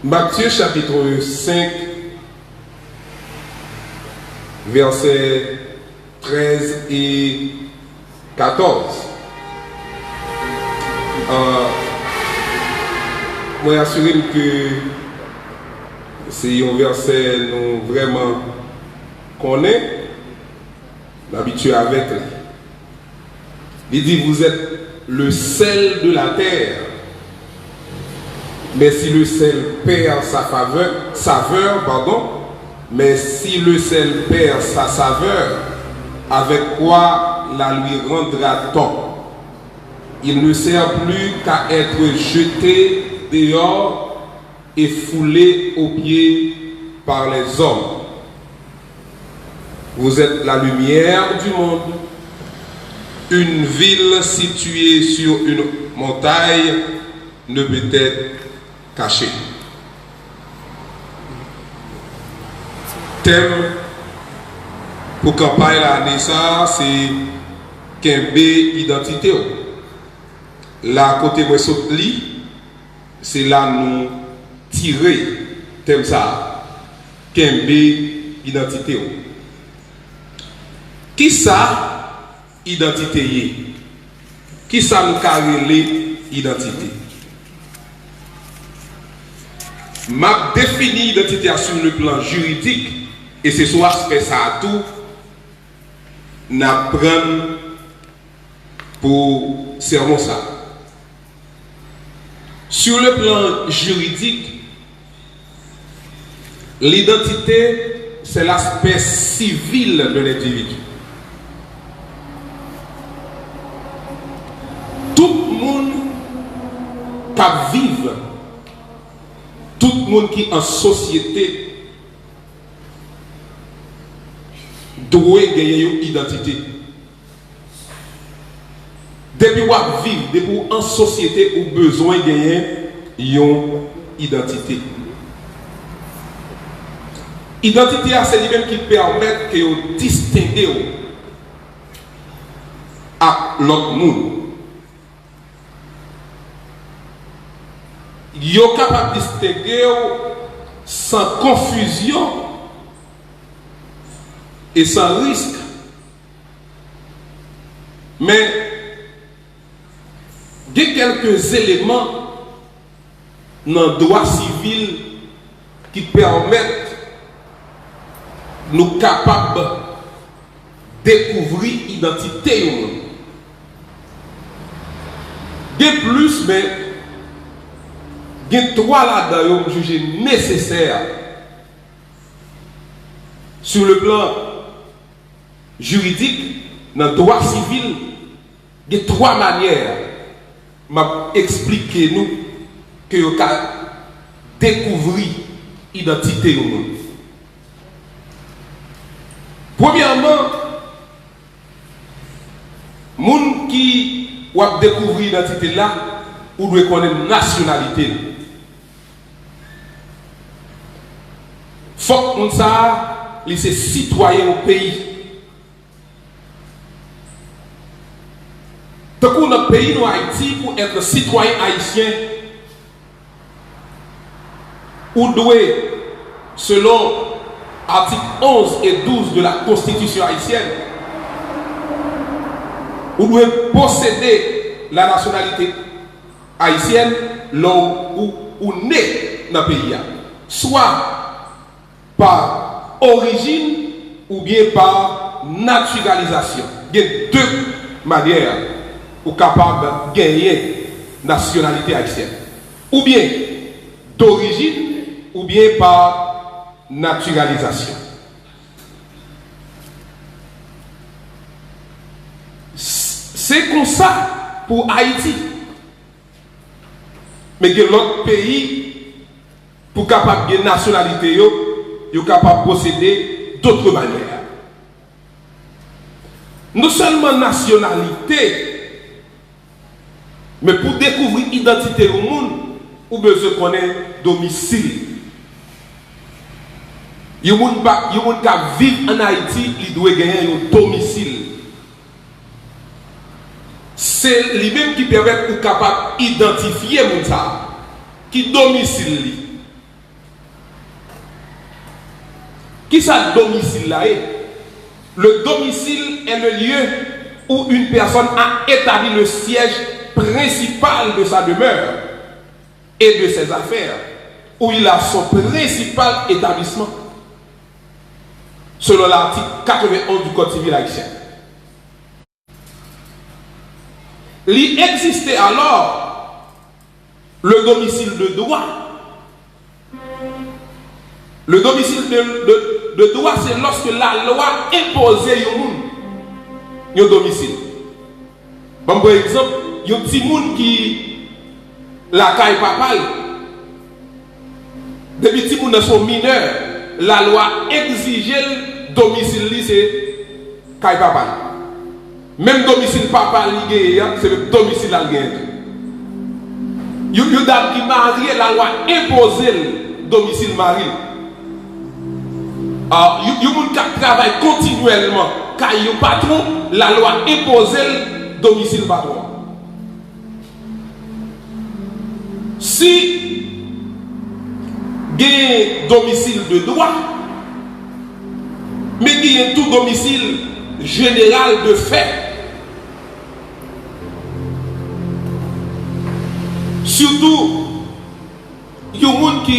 Matthieu chapitre 5, versets 13 et 14. Moi, assuré que c'est un verset nous vraiment connaît, l'habitué avec. Il dit, vous êtes le sel de la terre. Mais si le sel perd sa saveur, mais si le sel perd sa saveur, avec quoi la lui rendra-t-on? Il ne sert plus qu'à être jeté dehors et foulé aux pieds par les hommes. Vous êtes la lumière du monde. Une ville située sur une montagne ne peut être cachée. Thème pour campagne l'année ça, c'est Kembe identité. Là, côté moi saute li, c'est là nous tirer thème ça. Kembe identité. Qui ça identité? Qui ça nous carré identité? M'a défini l'identité sur le plan juridique et c'est sur aspect ça tout n'apprendre pour sermon ça. Sur le plan juridique, l'identité c'est l'aspect civil de l'individu. Tout le monde qui vit, tout le monde qui est en société doit gagner une identité. Depuis qu'on vit, depuis en société, on a besoin de gagner une identité. Identité, c'est lui-même qui permet de vous distinguer à l'autre monde. Vous êtes capable de distinguer sans confusion et sans risque. Mais il y a quelques éléments dans le droit civil qui permettent nous capables de découvrir l'identité. De plus, mais il y a trois là-dedans jugés nécessaires sur le plan juridique, dans le droit civil. Il y a trois manières m'a expliqué nous que vous pouvez découvrir l'identité. Premièrement, les gens qui ont découvert l'identité là, ou doivent connaître la nationalité. Il faut que ça, les citoyens au pays. Tant que notre pays, nous Haïti, pour être citoyen haïtien, ou doit, selon articles 11 et 12 de la Constitution haïtienne, ou doit posséder la nationalité haïtienne là où naît dans le pays. Soit par origine ou bien par naturalisation. Il y a deux manières pour capable de gagner nationalité haïtienne. Ou bien d'origine ou bien par naturalisation. C'est comme ça pour Haïti. Mais il y a l'autre pays pour capable de nationalité, ils sont capables de posséder d'autres manières. Non seulement nationalité, mais pour découvrir l'identité du monde, ou besoin de connaître domicile. Les gens qui vivent en Haïti, ils doivent gagner un domicile. C'est lui-même qui permet de capable d'identifier les gens qui domicile. Qui ça domicile là est? Le domicile est le lieu où une personne a établi le siège principal de sa demeure et de ses affaires, où il a son principal établissement, selon l'article 91 du Code civil haïtien. Il existait alors le domicile de droit. Le domicile de droit, c'est lorsque la loi imposait un domicile. Bon, par exemple, il y a un petit monde qui la caille papal. Depuis que les gens sont mineurs, la loi exigeait le domicile, c'est caille papal. Même domicile papal, c'est le domicile là. Il y a une dame qui marie, la loi imposait le domicile mari. Il y a des gens qui travaillent continuellement. Car il y a un patron, la loi imposait le domicile patron. Si il y a un domicile de droit, mais il y a tout domicile général de fait, surtout, il y a des gens qui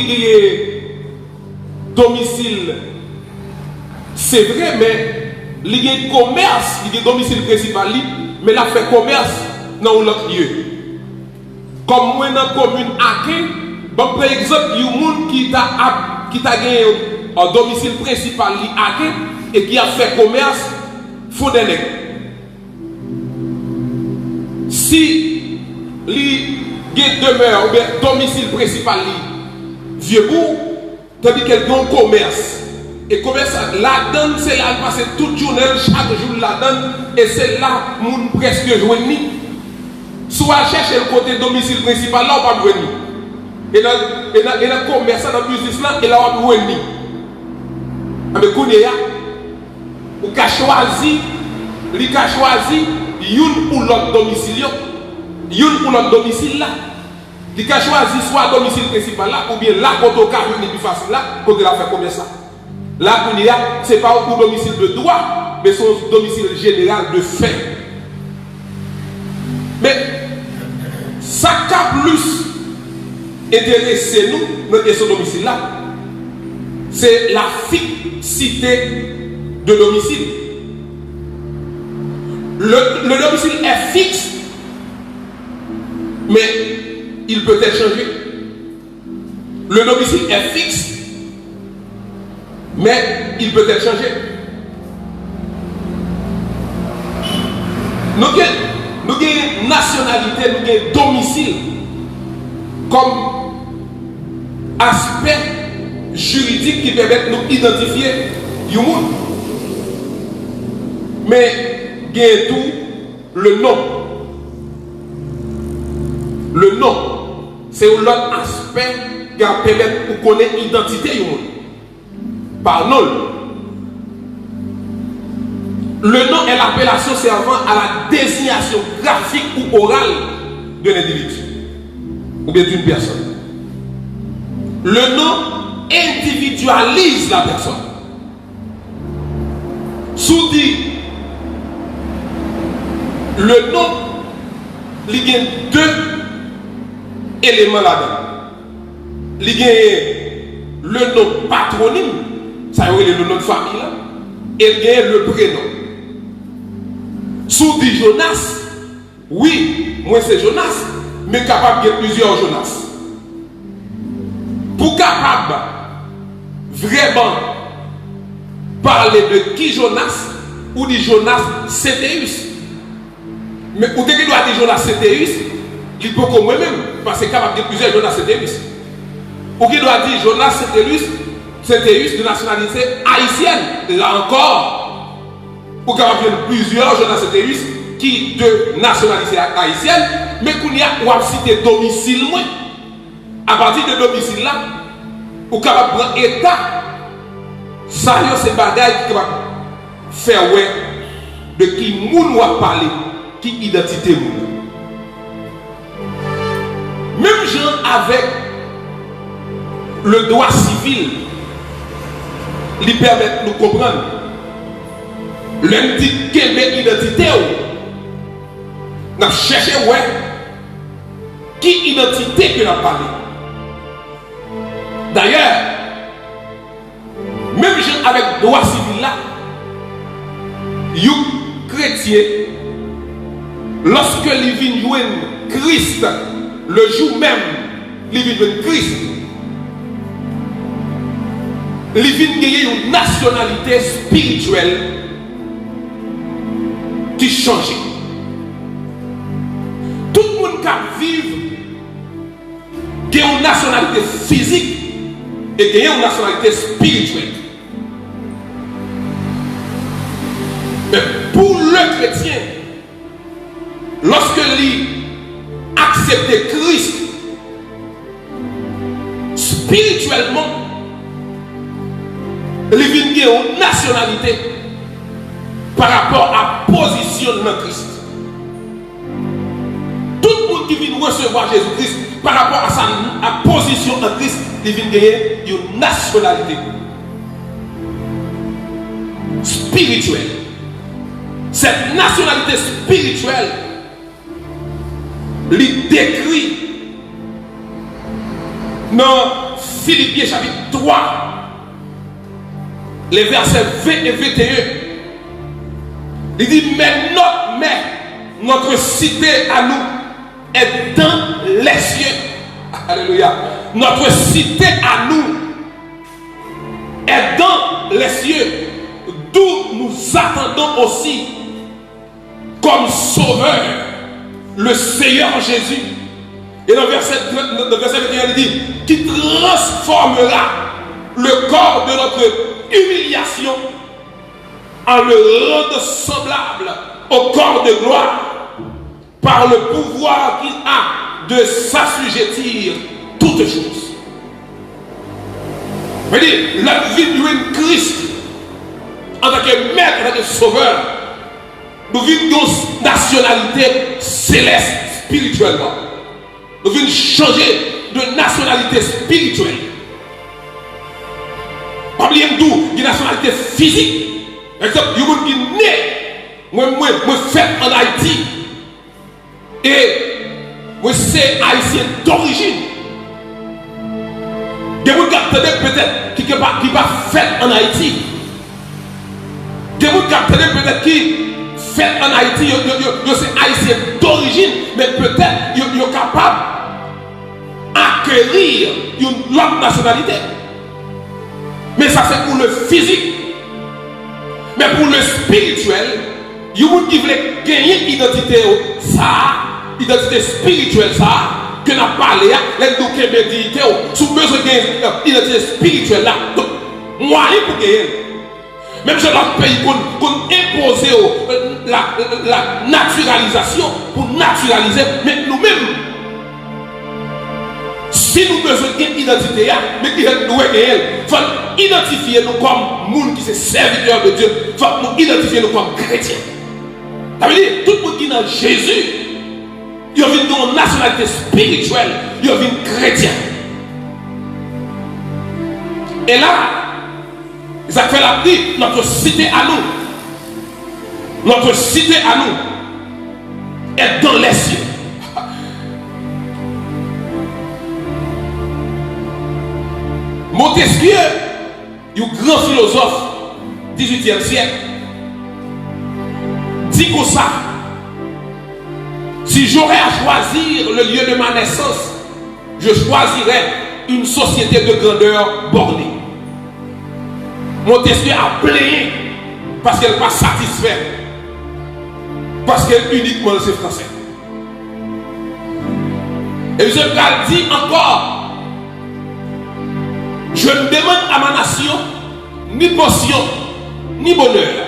ont domicile, c'est vrai, mais il y a un commerce, il y a un domicile principal, mais il a fait commerce dans l'autre lieu. Comme moi dans la commune Aké, bon, par exemple, il y a un monde qui a gagné un domicile principal Aké et qui a fait commerce Fondenec. Si il y a demeure ou bien domicile principal Vieux-Bourg, tandis qu'elle a un commerce. Et commerce, la donne, c'est là, parce que toute journée, chaque jour, la donne, et c'est là, moun presque joigné. Soit chercher le côté domicile principal, là, on va venir. Et dans le commerce, dans le business, là, et là, on va venir. Mais qu'on est là, on a choisi, une ou l'autre domicile, une ou l'autre domicile là. Il a choisi soit domicile principal là, ou bien là, quand on a venir plus facile là, quand il a fait commerce là. Là, qu'on est là, ce n'est pas un domicile de droit, mais son domicile général de fait. Mais ça qui plus intéressé nous dans ce domicile-là, c'est la fixité de domicile. Le domicile est fixe, mais il peut être changé. Le domicile est fixe, mais il peut être changé. Nous avons une nationalité, nous avons un domicile comme aspect juridique qui permet de nous identifier du monde. Mais il y a tout le nom. Le nom, c'est l'autre aspect qui permet de connaître l'identité du monde. Par nom. Le nom est l'appellation servant à la désignation graphique ou orale de l'individu ou bien d'une personne. Le nom individualise la personne. Sous dit, le nom, il y a deux éléments là-dedans. Il y a le nom patronyme, ça veut dire le nom de famille là, et il y a le prénom. Sous dit Jonas, oui, moi c'est Jonas, mais capable de plusieurs Jonas. Pour capable vraiment parler de qui Jonas ou de Jonas Cétéus. Mais où est-ce qu'il doit dire Jonas Cétéus, il peut comme moi-même, parce que capable de plusieurs Jonas Cétéus. Ou qu'il doit dire Jonas Cétéus de nationalité haïtienne, là encore. Ou capable de plusieurs Jonas Cétéus qui de nationalité haïtienne, mais qu'on y a ou cité domicile moins. À partir de domicile là, ou capable de prendre état, ça y est, c'est bagaille qui va faire ouais de qui moun va parler, qui identité moun. Même gens avec le droit civil, lui permet de nous comprendre. L'un dit quelle est l'identité. Nous cherchons ouais, qui identité que nous parlons. D'ailleurs, même avec le droit civil là, les chrétiens, lorsque ils viennent joindre Christ, le jour même, ils viennent joindre Christ, ils viennent gagner une nationalité spirituelle qui change. Tout le monde qui vit a une nationalité physique et une nationalité spirituelle. Mais pour le chrétien, lorsque il accepte Christ spirituellement, il vient une nationalité par rapport à la position de Christ. Tout le monde qui vient recevoir Jésus-Christ par rapport à sa position de Christ, il vient gagner une nationalité spirituelle. Cette nationalité spirituelle lui décrit dans Philippiens chapitre 3, les versets 20 et 21. Il dit, mais notre cité à nous est dans les cieux. Alléluia. Notre cité à nous est dans les cieux, d'où nous attendons aussi comme sauveur le Seigneur Jésus. Et dans le verset 21, il dit, qui transformera le corps de notre humiliation en le rendant semblable au corps de gloire par le pouvoir qu'il a de s'assujettir toutes choses. Je veux dire, la vie de Christ en tant que maître, en tant que sauveur, nous vivons une nationalité céleste spirituellement. Nous vivons changer de nationalité spirituelle. Pas oublier d'où une nationalité physique. Par exemple, il y a des gens qui sont nés, moi fait en Haïti. Et moi c'est haïtien d'origine. Il y a des gens qui attendent peut-être qui ne pas fait en Haïti. Il y a des gens qui attendent peut-être qui fait en Haïti, c'est haïtien d'origine, mais peut-être ils sont capables d'acquérir une autre nationalité. Mais ça c'est pour le physique. Mais pour le spirituel, il y a des gens qui veulent gagner l'identité spirituelle, ça, que nous avons parlé, les deux méditer, sous besoin de l'identité spirituelle là. Donc, moyen pour gagner. Même si notre pays qu'on impose la naturalisation pour naturaliser, mais nous-mêmes, si nous avons besoin d'une identité, mais qui nous il faut identifier nous comme monde qui sont serviteurs de Dieu, il faut nous identifier nous comme chrétiens. Ça veut dire tout le monde qui est dans Jésus, il y a une nationalité spirituelle, il y a une chrétien. Et là, Isaac a pris notre cité à nous. Notre cité à nous est dans les cieux. Montesquieu, un grand philosophe du XVIIIe siècle, dit comme ça, si j'aurais à choisir le lieu de ma naissance, je choisirais une société de grandeur bornée. Montesquieu a plaigné parce qu'elle n'est pas satisfaite. Parce qu'elle uniquement c'est français. Et je dit encore, je ne demande à ma nation ni potion, ni bonheur.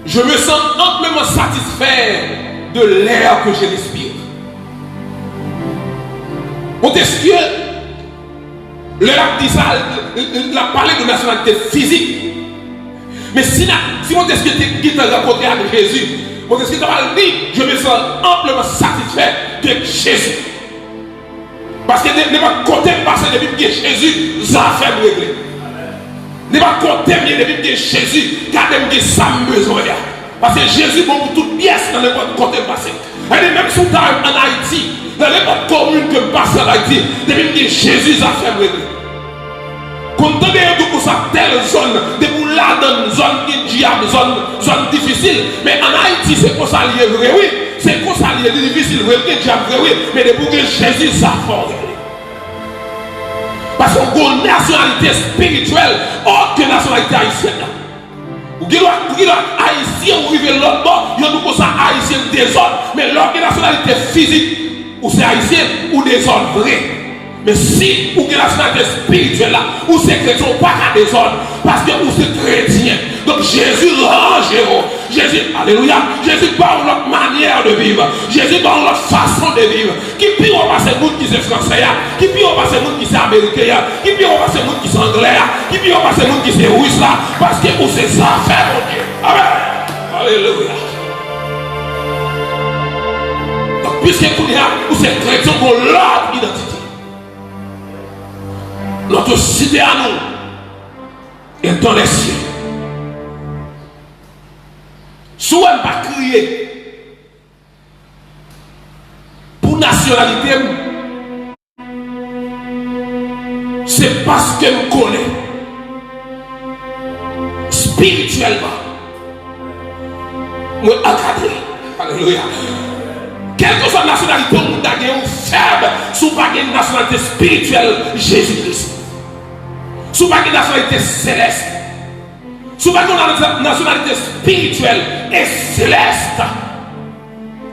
Je me sens amplement satisfait de l'air que je respire. Montesquieu, le lac dit ça, il a parlé de nationalité physique. Mais si Montesquieu était rencontré avec Jésus, Montesquieu a dit, je me sens amplement satisfait de Jésus. Parce que ne pas côté passer depuis que Jésus, ça a fait me régler. Ne pas compter depuis que Jésus, gardez-moi ça besoin. Parce que Jésus bon pour toute pièce dans n'importe côté passé. Et même si vous êtes en Haïti, dans n'importe commune que passe en Haïti, depuis que Jésus a fait régler. Quand on est pour ça, telle zone, de pour là dans une zone qui diable, zone difficile. Mais en Haïti, c'est pour ça lié vrai, oui. C'est pour ça lié difficile, vrai, que diable vrai, oui. Mais de pour que Jésus ça fait régler. Parce qu'on a une nationalité spirituelle, autre que nationalité haïtienne. Ou qui doit haïtien ou vivre l'autre bord, il y a nous ça haïtien des autres, mais l'autre nationalité physique, ou c'est haïtien ou des autres vrais. Mais si vous avez la nationalité spirituelle là, ou c'est chrétien, pas qu'à des autres, parce que vous êtes chrétien. Donc Jésus range, Jésus, alléluia, Jésus parle notre manière de vivre, Jésus parle notre façon de vivre. Qui peut passer le monde qui c'est français, qui peut passer le monde qui c'est américain, qui peut passer le monde qui c'est anglais, qui peut passer le monde qui c'est russe là, parce que vous c'est ça faire mon Dieu. Amen. Alléluia. Donc puisque vous êtes chrétien pour l'autre identité. Notre cité à nous est dans les cieux. Si on ne pas crier pour nationalité, c'est parce que je connais spirituellement. Je encadré. Alléluia. Quelle que soit la nationalité, vous avez une faible sous une nationalité spirituelle, Jésus-Christ. Sous une nationalité céleste. Sous une nationalité spirituelle et céleste.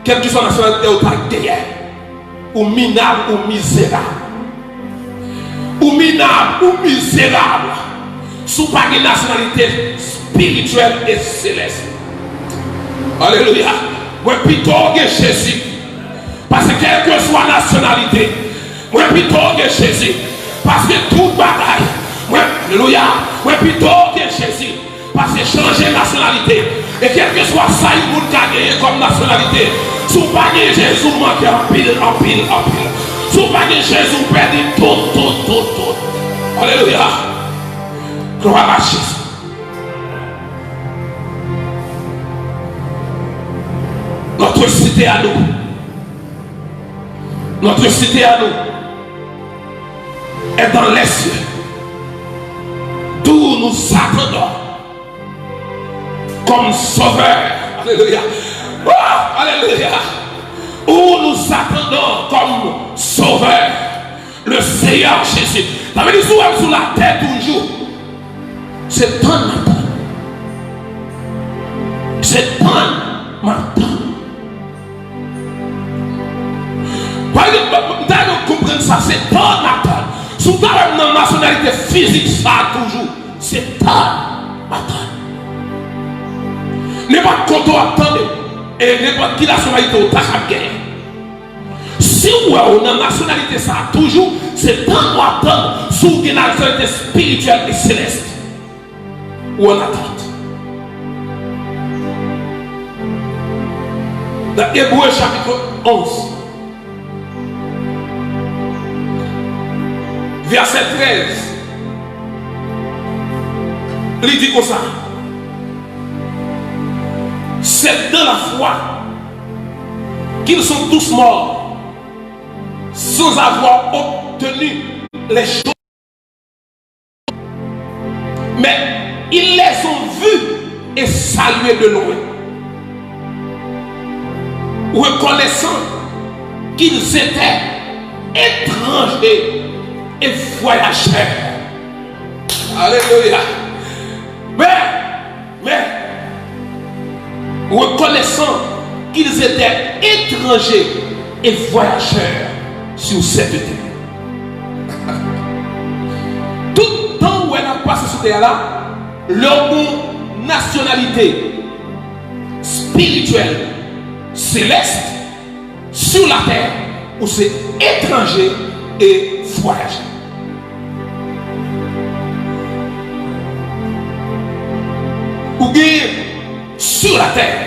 Quelle que soit la nationalité, vous avez guerre. Ou minable ou misérable. Ou minable ou misérable. Sous une nationalité spirituelle et céleste. Alléluia. Moi plutôt que Jésus. Parce que quelle que soit la nationalité, moi plutôt que Jésus. Parce que toute bataille, moi, alléluia, moi plutôt que Jésus. Parce que changer nationalité, et quel que soit ça, il vous gagner comme nationalité. Si vous pas Jésus, manquez en pile. Si vous pas Jésus, perdez tout. Alléluia. Gloire à Jésus. Notre cité à nous. Notre cité à nous est dans les cieux. D'où nous attendons comme sauveur. Alléluia. Oh, alléluia. Où nous attendons comme sauveur le Seigneur Jésus. Ça veut dire que sur la terre toujours. C'est un matin. C'est un matin. Vous comprenez ça, c'est un matin. Sous la nationalité physique, ça toujours, c'est un matin. N'importe quand on attend, et n'importe qui nationalité au Takabgé. Si vous avez une nationalité, ça toujours, c'est un matin sous une nationalité spirituelle et céleste. Ou on attend. Dans Hébreu chapitre 11. Verset 13, il dit comme ça. C'est dans la foi qu'ils sont tous morts sans avoir obtenu les choses. Mais ils les ont vus et salués de loin, reconnaissant qu'ils étaient étrangers et voyageurs. Alléluia. Mais reconnaissant qu'ils étaient étrangers et voyageurs sur cette terre. Tout le temps où elle a passé sur terre là, leur nationalité spirituelle céleste sur la terre où c'est étranger et voyageur. Ou bien sur la terre,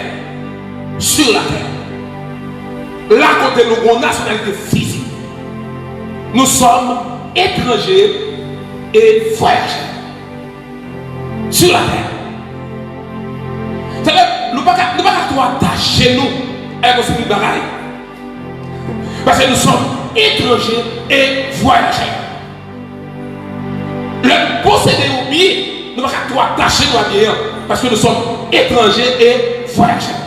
là côté nous avons nationalité physique, nous sommes étrangers et voyageurs. sur la terre. C'est-à-dire, nous ne pouvons pas attacher nous avec ce bagaille. Parce que nous sommes étrangers et voyageurs. Le posséder ou bien, nous ne pouvons pas attacher nous à bien parce que nous sommes étrangers et voyageurs.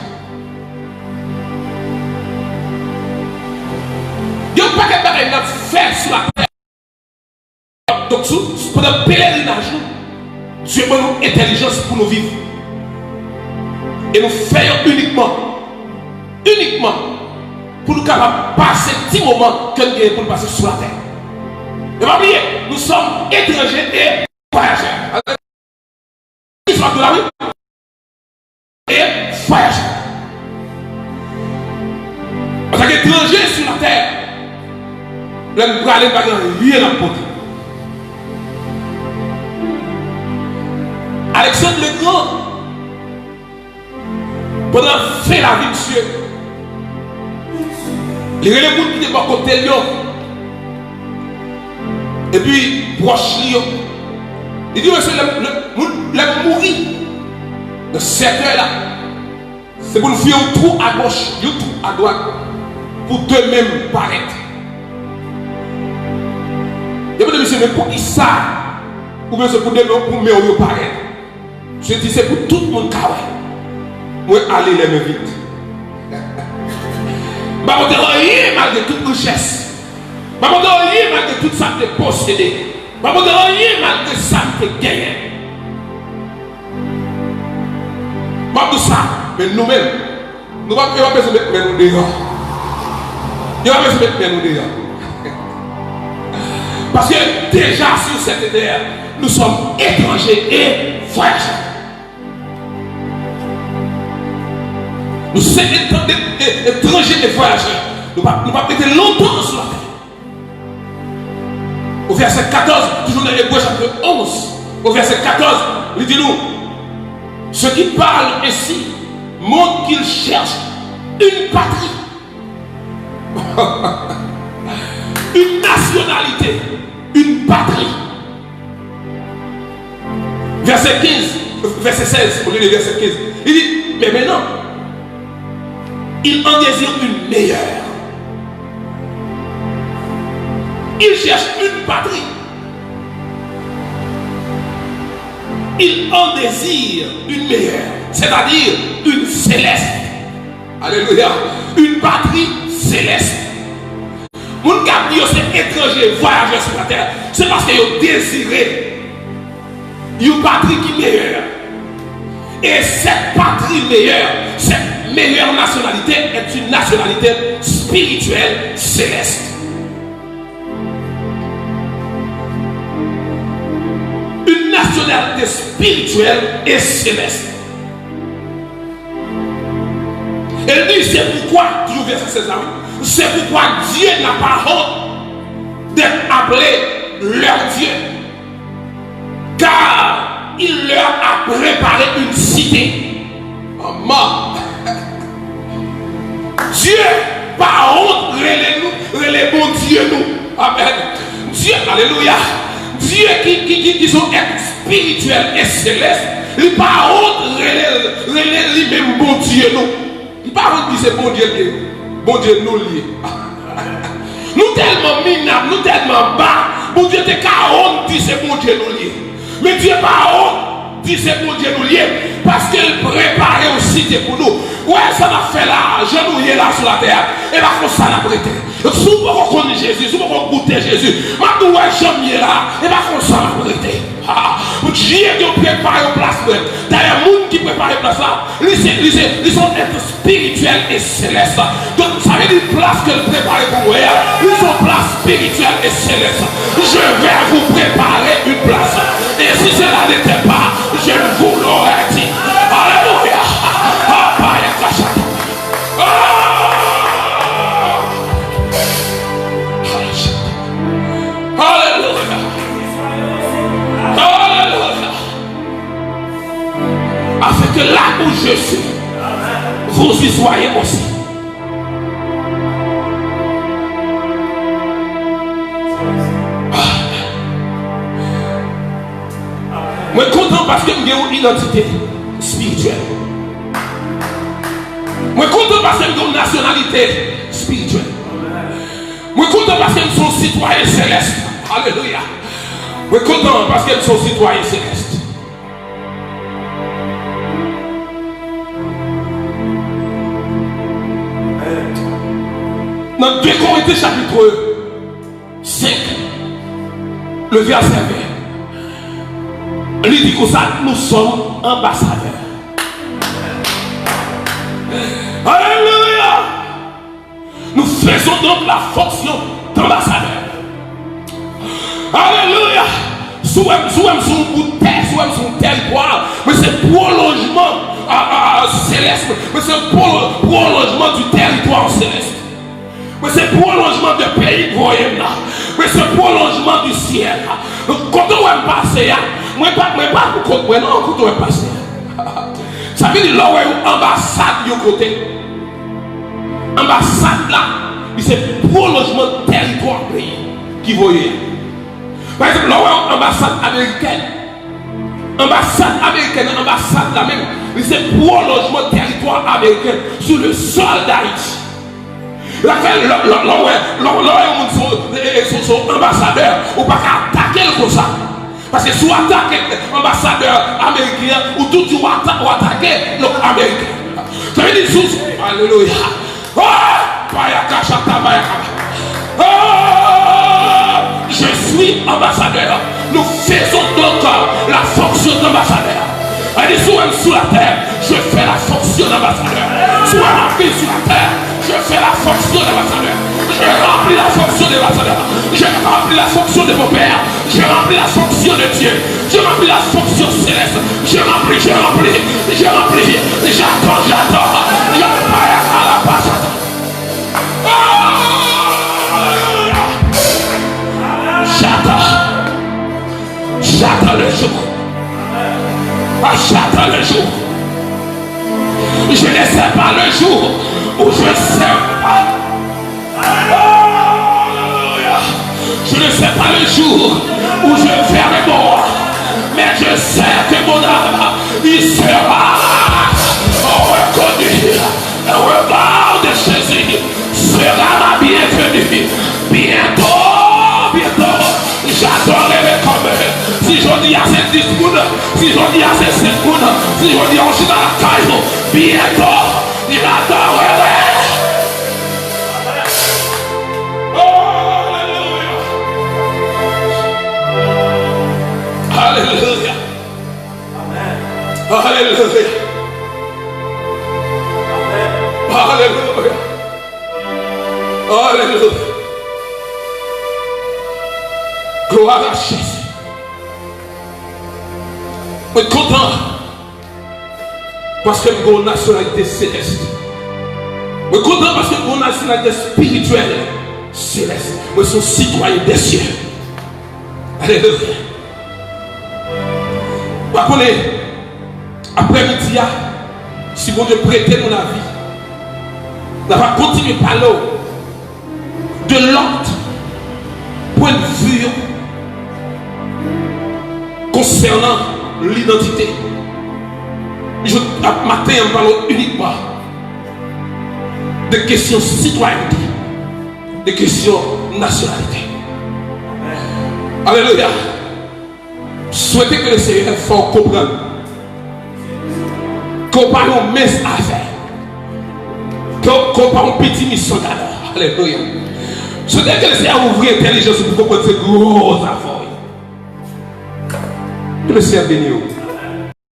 Il n'y a pas de bagaille à faire sur la terre. Donc, pendant le pèlerinage, Dieu donne nous intelligence pour nous vivre. Et nous faisons uniquement pour nous capables de passer 10 moments que nous avons pour nous passer sur la terre. Ne pas oublier, nous sommes étrangers et voyageurs. Ils sont de la rue et voyageurs. En tant qu'étrangers sur la terre, nous allons aller par rien à porter. Alexandre le Grand, pendant fait la vie de Dieu, les gens qui étaient à côté de lui, et puis proche de lui, il dit monsieur, le mourir de cette heure-là, c'est pour nous faire un trou à gauche, un trou à droite, pour d'eux-mêmes paraître. Il dit monsieur, mais pour qui ça? Ou bien c'est pour d'eux-mêmes pour mieux paraître? Je dis c'est pour tout le monde qui moi aller les mains vite. Je ne rien malgré toute richesse. Je ne rien malgré tout ça que tu possédé. Je ne rien malgré ça que tu gagné. Je dis ça, mais nous-mêmes, nous ne pouvons pas se mettre nous dehors. Nous ne pouvons pas se mettre nous dehors. Parce que déjà sur cette terre, nous sommes étrangers et voyageurs. Nous sommes étrangers et voyageurs. Nous ne pouvons pas rester longtemps sur la terre. Au verset 14, toujours dans l'Hébreu chapitre 11, au verset 14, il dit nous, ceux qui parlent ainsi montrent qu'ils cherchent une patrie, une nationalité, une patrie. Verset 15, verset 16, au lieu de verset 15, il dit, mais maintenant, il en désire une meilleure. Il cherche une patrie. Il en désire une meilleure, c'est-à-dire une céleste. Alléluia. Une patrie céleste. Mon gars, c'est étranger, voyageur sur la terre. C'est parce qu'ils ont désiré une patrie qui est meilleure. Et cette patrie meilleure, cette meilleure nationalité est une nationalité spirituelle céleste. Une nationalité spirituelle et céleste. Elle dit c'est pourquoi, toujours verset 16 à 8, c'est pourquoi Dieu n'a pas honte d'être appelé leur Dieu. Car il leur a préparé une cité. Maman. Dieu, par honte, relève bon Dieu nous. Amen. Dieu, alléluia. Dieu qui sont spirituels et célestes, il par honte, relève lui-même bon Dieu nous. Il par honte, dit c'est bon Dieu nous lié. Nous tellement minables, nous tellement bas, bon Dieu te qu'à honte, dit c'est bon Dieu nous lié. Mais Dieu par honte, dit c'est bon Dieu nous lié, parce qu'il préparait une cité pour nous. Ouais, ça m'a fait là, genouiller là sur la terre, et là, comme ça l'a prêté. Si vous connaissez Jésus, si vous goûtez Jésus, ma ouais, jamais là, et là, comme ça l'a prêté. Dieu qui prépare une place. D'ailleurs, les gens qui préparent une place là, ils sont êtres spirituels et célestes. Donc, ça veut dire place que vous préparez pour vous. Ils sont place spirituelle et céleste. Je vais vous préparer une place. Et si cela n'était pas, je vous l'aurais dit. Alléluia. Alléluia. Alléluia. Afin que là où je suis, vous y soyez aussi. Moi, je suis content parce que j'ai une identité spirituelle. Moi, je suis content parce que j'ai une nationalité spirituelle. Moi, je suis content parce que je suis citoyen céleste. Alléluia. Moi, je suis content parce que je suis citoyen céleste. Dans 2 Corinthiens chapitre 5, le verset 20, il dit comme ça, nous sommes ambassadeurs. Alléluia. Nous faisons donc la fonction d'ambassadeur. Alléluia. Sous un bout de terre, sous un territoire, mais c'est prolongement céleste, mais c'est prolongement du territoire céleste. Mais c'est prolongement du pays de voyez là. Mais c'est prolongement du ciel. Donc quand on va passer, moi pas non, quand on va passer. Ça veut dire là où est ambassade du côté. Ambassade là, c'est prolongement du territoire pays qui voyez. Par exemple, là où est ambassade américaine. Ambassade américaine, ambassade là même, c'est prolongement du territoire américain sur le sol d'Haïti. Là, son ambassadeur, ou pas attaquer comme ça. Parce que si on attaque l'ambassadeur américain, ou tout le monde attaquer l'américain. Ça veut dire, alléluia. Je suis ambassadeur. Nous faisons donc la fonction d'ambassadeur. Elle dit, sous la terre, je fais la fonction d'ambassadeur. Soit la vie sur la terre, je fais la fonction d'ambassadeur. J'ai rempli la fonction d'ambassadeur. J'ai rempli la fonction de mon Père. J'ai rempli la fonction de Dieu. J'ai rempli la fonction céleste. J'ai rempli. J'attends. J'attends le jour. J'attends le jour. Je ne sais pas le jour où je ne sais pas. Je ne sais pas le jour où je verrai mort. Mais je sais que mon âme, il sera reconnu. Le regard de Jésus sera ma bienvenue. Bientôt. J'adorerai les communs. Si je dis à ces 10 secondes, si je dis à ces 5 secondes, si je dis on suis dans la caille, bientôt, il adorerait. Oh, alléluia. Alléluia. Alléluia. Alléluia. Alléluia. Gloire à Jésus. Je suis content parce que j'ai une nationalité céleste. Je suis content parce que j'ai une nationalité spirituelle céleste. Je suis citoyen des cieux. Alléluia. Après-midi, si vous Dieu prêtez mon avis, on va continuer par là de l'autre point de vue concernant l'identité. Matin, on parle uniquement de questions citoyenneté, de questions nationalité. Alléluia. Souhaitez que le Seigneur fort comprenne qu'on parle de mes affaires, qu'on parle de petite mission d'alors. Alléluia. Souhaitez que le Seigneur ouvre l'intelligence pour comprendre ces gros affaires. Que le Seigneur bénisse.